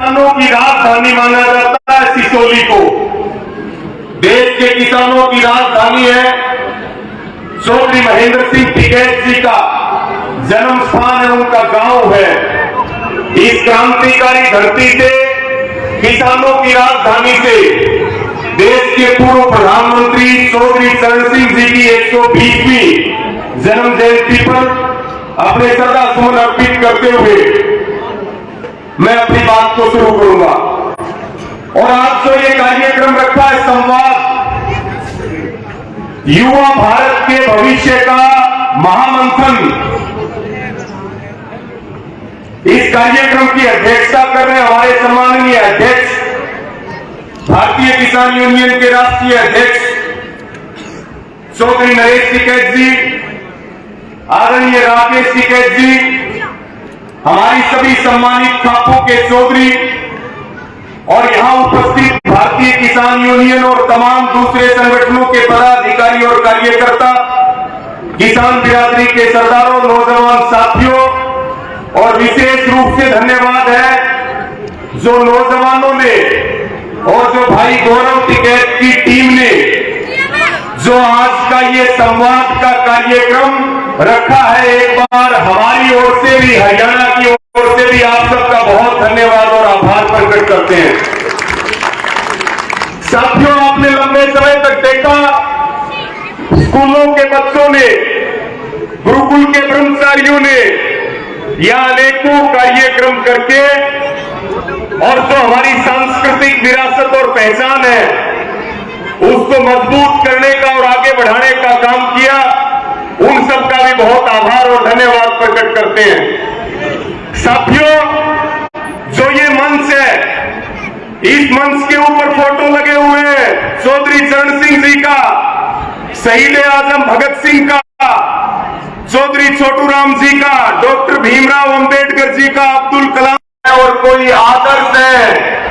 किसानों की राजधानी माना जाता है सिसोली को। देश के किसानों की राजधानी है। चौधरी महेंद्र सिंह टिकैत जी का जन्म स्थान है, उनका गांव है। इस क्रांतिकारी धरती से, किसानों की राजधानी से, देश के पूर्व प्रधानमंत्री चौधरी चरण सिंह जी की 120वीं जन्म जयंती पर अपने श्रद्धा सुमन अर्पित करते हुए मैं अपनी बात को शुरू करूंगा। और आज जो ये कार्यक्रम रखा है, संवाद, युवा भारत के भविष्य का महामंथन, इस कार्यक्रम की अध्यक्षता कर रहे हमारे सम्माननीय अध्यक्ष, भारतीय किसान यूनियन के राष्ट्रीय अध्यक्ष चौधरी नरेश टिकैत जी, आदरणीय राकेश टिकैत जी, हमारी सभी सम्मानित खापों के चौधरी और यहां उपस्थित भारतीय किसान यूनियन और तमाम दूसरे संगठनों के पदाधिकारी और कार्यकर्ता, किसान बिरादरी के सरदारों, नौजवान साथियों, और विशेष रूप से धन्यवाद है जो नौजवानों ने और जो भाई गौरव टिकैत की टीम ने जो आज का ये संवाद का कार्यक्रम रखा है। एक बार हमारी ओर से भी, हरियाणा की ओर से भी आप सबका बहुत धन्यवाद और आभार प्रकट करते हैं। साथियों, आपने लंबे समय तक देखा स्कूलों के बच्चों ने, गुरुकुल के ब्रह्मचारियों ने यहां अनेकों कार्यक्रम करके और जो हमारी सांस्कृतिक विरासत और पहचान है उसको मजबूत करने का और आगे बढ़ाने का काम किया। उन सबका भी बहुत आभार और धन्यवाद प्रकट करते हैं। साथियों, जो ये मंच है, इस मंच के ऊपर फोटो लगे हुए हैं चौधरी चरण सिंह जी का, शहीद आजम भगत सिंह का, चौधरी छोटू राम जी का, डॉक्टर भीमराव अंबेडकर जी का, अब्दुल कलाम, और कोई आदर्श है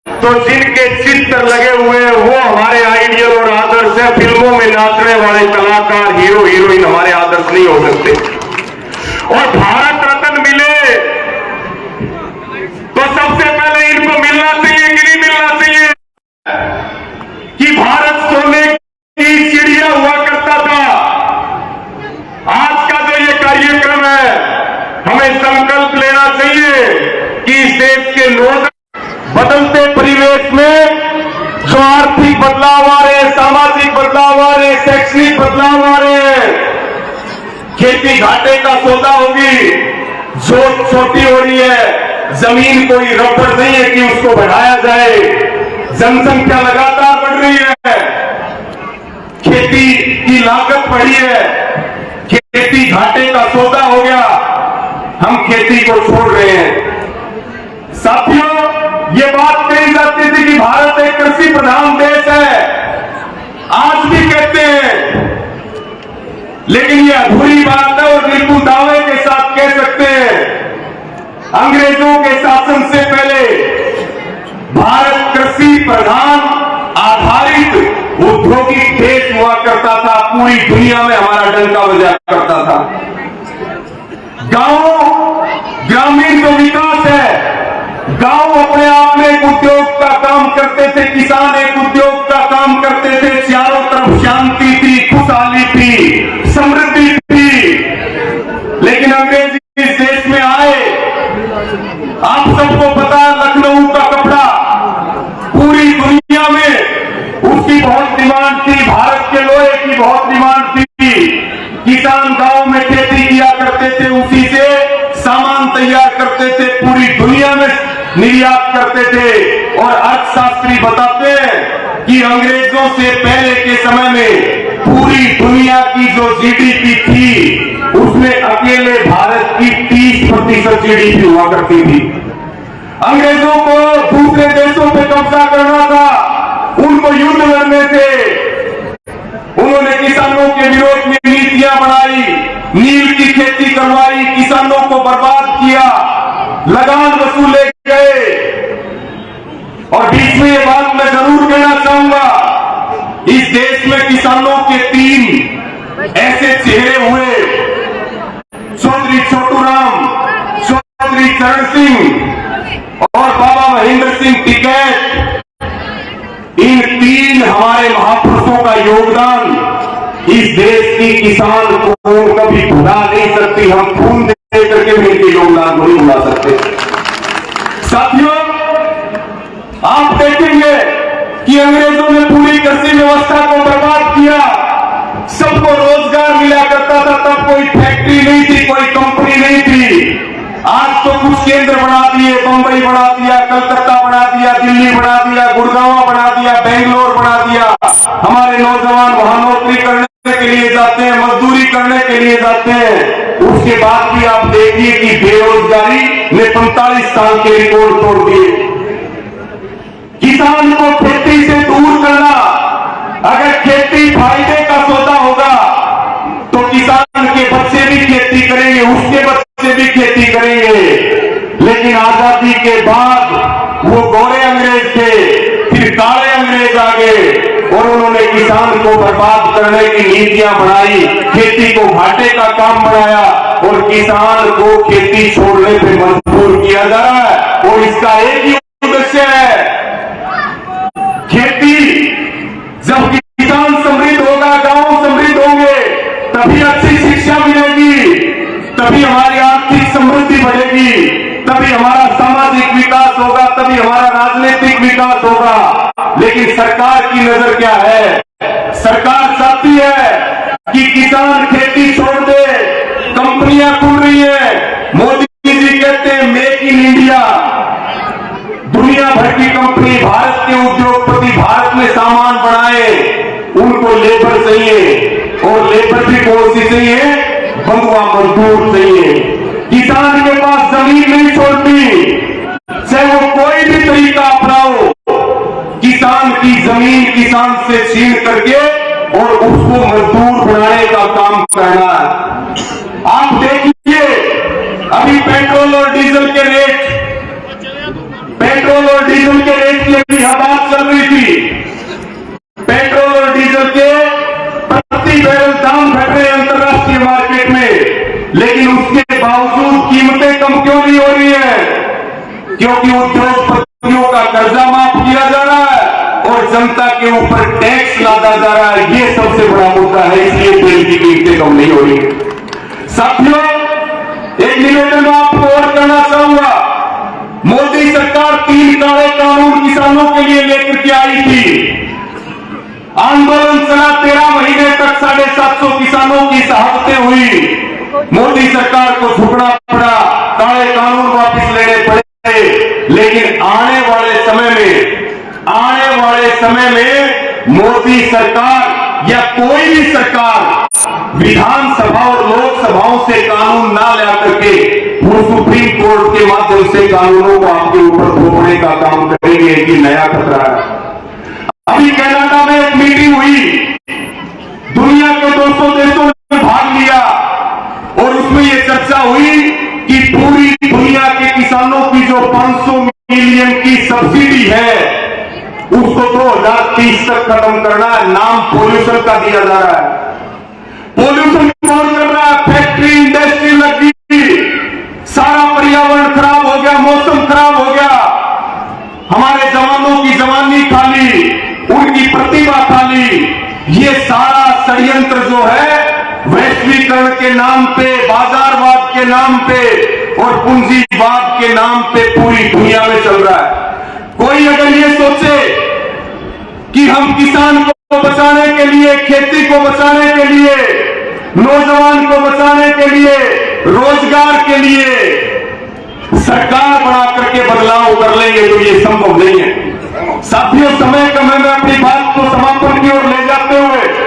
तो जिनके चित्र लगे हुए हैं वो हमारे आइडियल और आदर्श है। फिल्मों में नाचने वाले कलाकार, हीरो हीरोइन हमारे आदर्श नहीं हो सकते। और भारत रत्न मिले तो सबसे पहले इनको मिलना चाहिए कि नहीं मिलना चाहिए? कि भारत सोने की चिड़िया हुआ करता था। आज का जो ये कार्यक्रम है, हमें संकल्प लेना चाहिए कि इस देश के लोग बदलते परिवेश में जो आर्थिक बदलाव आ रहे हैं, सामाजिक बदलाव आ रहे हैं, शैक्षणिक बदलाव आ रहे हैं, खेती घाटे का सौदा होगी, जोत छोटी हो रही है, जमीन कोई रबड़ नहीं है कि उसको बढ़ाया जाए, जनसंख्या लगातार बढ़ रही है, खेती की लागत बढ़ी है, खेती घाटे का सौदा हो गया, हम खेती को छोड़ रहे हैं। साथियों, ये बात कही जाती थी कि भारत एक कृषि प्रधान देश है, आज भी कहते हैं, लेकिन ये अधूरी बात है और बिल्कुल दावे के साथ कह सकते हैं, अंग्रेजों के शासन से पहले भारत कृषि प्रधान आधारित औद्योगिक देश हुआ करता था, पूरी दुनिया में हमारा डंका बजा करता था। गांव, ग्रामीण जो विकास है, गांव अपने आप में एक उद्योग का काम करते थे, किसान एक उद्योग का काम करते थे, चारों तरफ शांति थी, खुशहाली थी, समृद्धि थी। लेकिन अंग्रेज इस देश में आए, आप सबको पता है, लखनऊ का कपड़ा पूरी दुनिया में उसकी बहुत डिमांड थी, भारत के लोहे की बहुत डिमांड थी। किसान गांव में खेती किया करते थे, उसी से सामान तैयार करते थे, पूरी दुनिया में निर्यात करते थे। और अर्थशास्त्री बताते हैं कि अंग्रेजों से पहले के समय में पूरी दुनिया की जो जीडीपी थी उसमें अकेले भारत की 30% जीडीपी हुआ करती थी। अंग्रेजों को दूसरे देशों पे कब्जा करना था, उनको युद्ध लड़ने थे, उन्होंने किसानों के विरोध में नीतियां बनाई, नील की खेती करवाई, किसानों को बर्बाद किया, लगान वसूले गए। और बीच में ये बात मैं जरूर कहना चाहूंगा, इस देश में किसानों के 3 ऐसे चेहरे हुए, चौधरी छोटू राम, चौधरी चरण सिंह और बाबा सिंह टिकैत, इन 3 हमारे महापुरुषों का योगदान इस देश की किसान को कभी भुला नहीं सकती। हम खून दे करके भी इनके योगदान को नहीं भुला सकते। साथियों, आप देखेंगे कि अंग्रेजों ने पूरी कृषि व्यवस्था को बर्बाद किया, सबको रोजगार मिला करता था, तब कोई फैक्ट्री नहीं थी, कोई कंपनी नहीं थी। आज तो कुछ केंद्र बना दिए, बंबई बना दिया, कलकत्ता बना दिया, दिल्ली बना दिया, गुड़गांव बना दिया, बेंगलोर बना दिया। हमारे नौजवान वहां नौकरी करने के लिए जाते हैं, मजदूरी करने के लिए जाते हैं। उसके बाद भी आप देखिए कि बेरोजगारी ने 45 साल के रिकॉर्ड तोड़ दिए। किसान को खेती से दूर करना, अगर खेती फायदे का सौदा होगा तो किसान के बच्चे भी खेती करेंगे, उसके बच्चे भी खेती करेंगे। लेकिन आजादी के बाद वो गोरे अंग्रेज थे, फिर काले अंग्रेज आ गए और उन्होंने किसान को बर्बाद करने की नीतियां बनाई, खेती को घाटे का काम बनाया और किसान को खेती छोड़ने पे मजबूर किया जा रहा है। और इसका एक ही उद्देश्य है, खेती। जब किसान समृद्ध होगा, गांव समृद्ध होंगे, तभी अच्छी शिक्षा मिलेगी, तभी हमारी आर्थिक समृद्धि बढ़ेगी, तभी हमारा सामाजिक विकास होगा, तभी हमारा राजनीतिक विकास होगा। लेकिन सरकार की नजर क्या है? सरकार चाहती है कि किसान खेती छोड़ दे, कंपनियां खुल रही है। मोदी जी कहते हैं मेक इन इंडिया, दुनिया भर की कंपनी, भारत के उद्योगपति भारत में सामान बनाए, उनको लेबर चाहिए और लेबर भी कौन सी चाहिए? बंधुआ मजदूर चाहिए। किसान के पास जमीन नहीं छोड़ती, चाहे वो कोई भी तरीका अपनाओ, किसान की जमीन किसान से छीन करके और उसको मजदूर बनाने का काम करना है। आप देखिए अभी पेट्रोल और डीजल के रेट की अभी बात चल रही थी। पेट्रोल और डीजल के प्रति बैरल दाम घट रहे अंतर्राष्ट्रीय मार्केट में, लेकिन उसके बावजूद कीमतें कम क्यों नहीं हो रही है? क्योंकि उद्योगपतियों का कर्जा माफ किया जा रहा है और जनता के ऊपर टैक्स लादा जा रहा है। ये सबसे बड़ा मुद्दा है, इसलिए तेल की कीमतें कम नहीं हो रही। साथियों, एक निवेदन मैं आपको और करना चाहूंगा। मोदी सरकार 3 काले कानून किसानों के लिए लेकर के आई थी। आंदोलन चला, 13 महीने तक 750 किसानों की शहादतें हुई। मोदी सरकार को झुकना पड़ा, काले कानून वापस लेने पड़े। लेकिन आने वाले समय में मोदी सरकार या कोई भी सरकार विधानसभा और लोकसभाओं से कानून ना ला करके वो सुप्रीम कोर्ट के माध्यम से कानूनों को आपके ऊपर थोपने का काम करेंगे। कि नया खतरा है। अभी कनाडा में एक मीटिंग हुई, दुनिया के 200 देशों ने भाग लिया और उसमें यह चर्चा हुई कि पूरी दुनिया के किसानों की जो 500 मिलियन की सब्सिडी है उसको 2030 तक खत्म करना है। नाम पोल्यूशन का दिया जा रहा है। पोल्यूशन कौन कर रहा है? फैक्ट्री, इंडस्ट्री लगी, सारा पर्यावरण खराब हो गया, मौसम खराब हो गया, हमारे जवानों की जवानी खाली, उनकी प्रतिभा खाली। ये सारा षड्यंत्र जो है वैश्वीकरण के नाम पे, बाजारवाद के नाम पे और पूंजीवाद के नाम पे पूरी दुनिया में चल रहा है। कोई अगर ये सोचे कि हम किसान को बचाने के लिए, खेती को बचाने के लिए, नौजवान को बचाने के लिए, रोजगार के लिए सरकार बना करके बदलाव कर लेंगे, तो ये संभव नहीं है। साथियों, समय कम है, मैं अपनी बात को समापन की ओर ले जाते हुए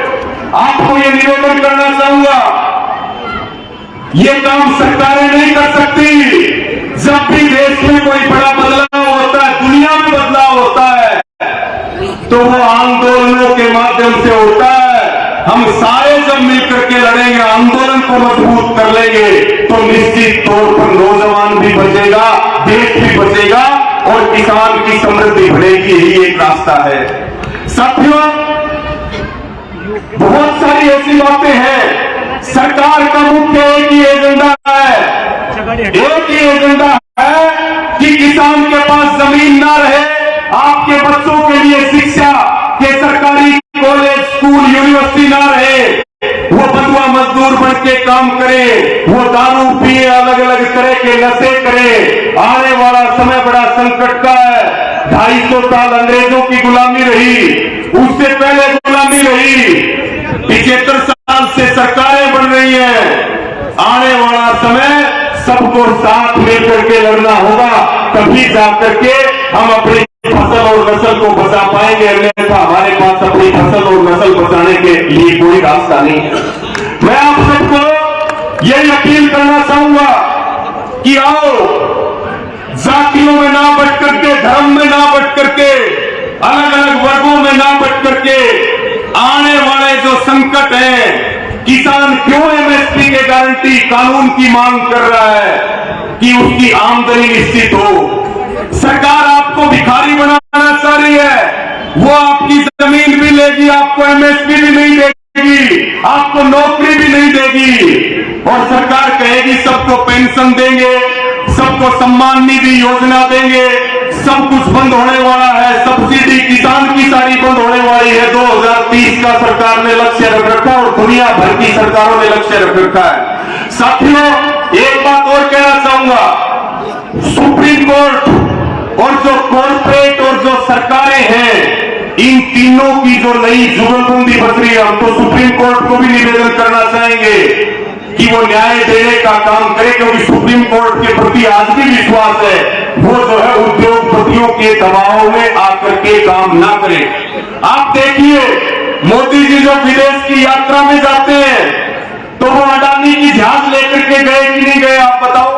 आपको ये निवेदन करना चाहूंगा, ये काम सरकारें नहीं कर सकती। जब भी देश में कोई बड़ा बदलाव होता है, दुनिया में बदलाव होता है, तो वो आंदोलनों के माध्यम से होता है। हम सारे जब मिलकर के लड़ेंगे, आंदोलन को मजबूत कर लेंगे, तो निश्चित तौर पर नौजवान भी बचेगा, देश भी बचेगा और किसान की समृद्धि बढ़ेगी। यही एक रास्ता है। साथियों, बहुत सारी ऐसी बातें हैं। सरकार का मुख्य एक ही एजेंडा है, एक ही एजेंडा है कि किसान के पास जमीन ना रहे, आपके बच्चों के लिए शिक्षा के सरकारी कॉलेज, स्कूल, यूनिवर्सिटी ना रहे, वो बंधुआ मजदूर बन के काम करे, वो दारू पिए, अलग अलग तरह के नशे करे। आने वाला समय बड़ा संकट का है। 250 साल अंग्रेजों की गुलामी रही, उससे पहले गुलामी रही, 75 साल से सरकारें बन रही हैं। आने वाला समय सबको साथ मिलकर के लड़ना होगा, तभी जाकर के हम अपनी फसल और नस्ल को बचा पाएंगे। अन्यथा हमारे पास अपनी फसल और नस्ल बचाने के लिए कोई रास्ता नहीं है। मैं आप सबको यही अपील करना चाहूंगा कि आओ, जातियों में ना बट करके, धर्म में ना बट करके, अलग अलग वर्गों में ना बट करके, आने वाले जो संकट है, किसान क्यों एमएसपी के गारंटी कानून की मांग कर रहा है कि उसकी आमदनी निश्चित हो। सरकार आपको भिखारी बनाना चाह रही है, वो आपकी जमीन भी लेगी, आपको एमएसपी भी नहीं देगी, आपको नौकरी भी नहीं देगी, और सरकार कहेगी सबको पेंशन देंगे, सबको सम्मान निधि योजना देंगे, सब कुछ बंद होने वाला है, सब्सिडी किसान की सारी बंद होने वाली है। 2030 का सरकार ने लक्ष्य रख रखा है और दुनिया भर की सरकारों ने लक्ष्य रख रखा है। साथियों, एक बात और कहना चाहूंगा, सुप्रीम कोर्ट और जो कॉर्पोरेट और जो सरकारें हैं, इन तीनों की जो नई जुगलबंदी बच रही है, हम तो सुप्रीम कोर्ट को भी निवेदन करना चाहेंगे कि वो न्याय देने का काम करे, क्योंकि सुप्रीम कोर्ट के प्रति आज भी विश्वास है। वो जो है उद्योगपतियों के दबाव में आकर के काम ना करे। आप देखिए, मोदी जी जो विदेश की यात्रा में जाते हैं तो वो अडानी की जहाज लेकर के गए कि नहीं गए, आप बताओ।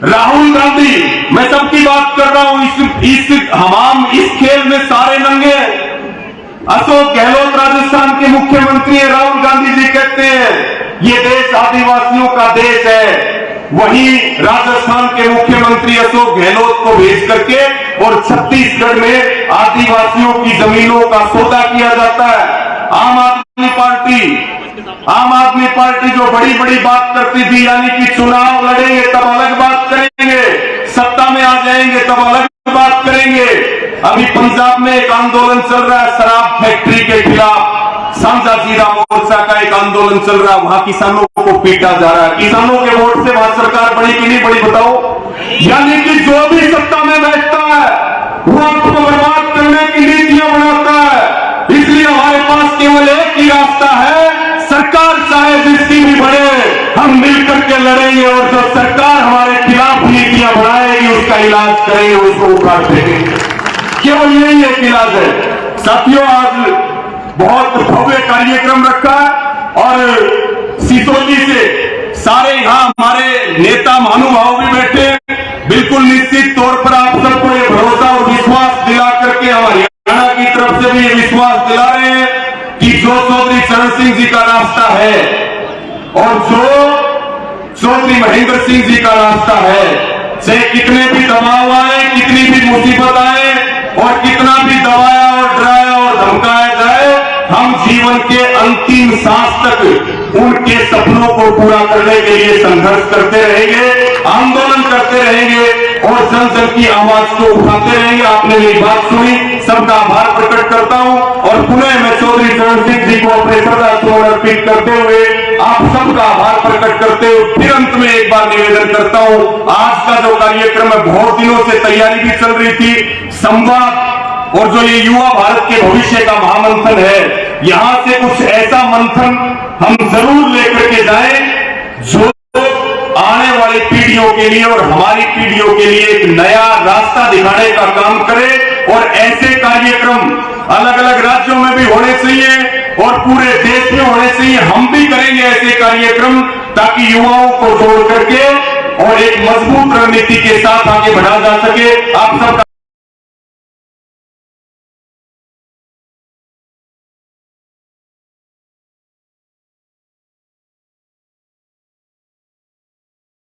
राहुल गांधी, मैं सबकी बात कर रहा हूं, इस खेल में सारे नंगे हैं। अशोक गहलोत राजस्थान के मुख्यमंत्री है, राहुल गांधी जी कहते हैं ये देश आदिवासियों का देश है। वहीं राजस्थान के मुख्यमंत्री अशोक गहलोत को भेज करके और छत्तीसगढ़ में आदिवासियों की जमीनों का सौदा किया जाता है। आम आदमी पार्टी जो बड़ी बड़ी बात करती थी, यानी कि चुनाव लड़ेंगे तब अलग बात करेंगे, सत्ता में आ जाएंगे तब अलग बात करेंगे। अभी पंजाब में एक आंदोलन चल रहा है शराब फैक्ट्री के खिलाफ, साझा जीरा मोर्चा का एक आंदोलन चल रहा है, वहां किसानों को पीटा जा रहा है। किसानों के वोट से वहां सरकार बड़ी कि नहीं बड़ी, बताओ। यानी कि जो भी सत्ता में बैठता है वो आपको बर्बाद करने की नीतियां बनाता है। इसलिए हमारे पास केवल एक ही रास्ता है, सरकार चाहे जिसकी भी बने, हम मिलकर के लड़ेंगे, और जो सरकार हमारे खिलाफ नीतियां बनाएगी उसका इलाज करेंगे, उसको उखाड़ देंगे। केवल यही एक इलाज है। साथियों, आज बहुत भव्य कार्यक्रम रखा है और सिसोली से सारे यहां हमारे नेता महानुभाव भी बैठे हैं। बिल्कुल निश्चित तौर पर आप सबको ये भरोसा और विश्वास दिला करके हम हरियाणा की तरफ से भी ये विश्वास दिला रहे हैं कि जो चौधरी चरण सिंह जी का रास्ता है और जो चौधरी महेंद्र सिंह जी का रास्ता है, चाहे कितने भी दबाव आए, कितनी भी मुसीबत आए और कितना भी दबाया और डराया और धमकाया जाए, हम जीवन के अंतिम सांस तक उनके सपनों को पूरा करने के लिए संघर्ष करते रहेंगे, आंदोलन करते रहेंगे और जन जन की आवाज को उठाते रहेंगे। आपने मेरी बात सुनी, सबका आभार प्रकट करता हूं और पुनः मैं चौधरी चरण सिंह जी को अपने श्रद्धासुमन अर्पित करते हुए आप सबका आभार प्रकट करते हुए फिर अंत में एक बार निवेदन करता हूं, आज का जो कार्यक्रम है बहुत दिनों से तैयारी भी चल रही थी, संवाद और जो ये युवा भारत के भविष्य का महामंथन है, यहां से कुछ ऐसा मंथन हम जरूर लेकर के जाएं जो आने वाली पीढ़ियों के लिए और हमारी पीढ़ियों के लिए एक नया रास्ता दिखाने का काम करे। और ऐसे कार्यक्रम अलग अलग राज्यों में भी होने चाहिए और पूरे देश में होने चाहिए। हम भी करेंगे ऐसे कार्यक्रम ताकि युवाओं को जोड़ करके और एक मजबूत रणनीति के साथ आगे बढ़ा जा सके। आप सबका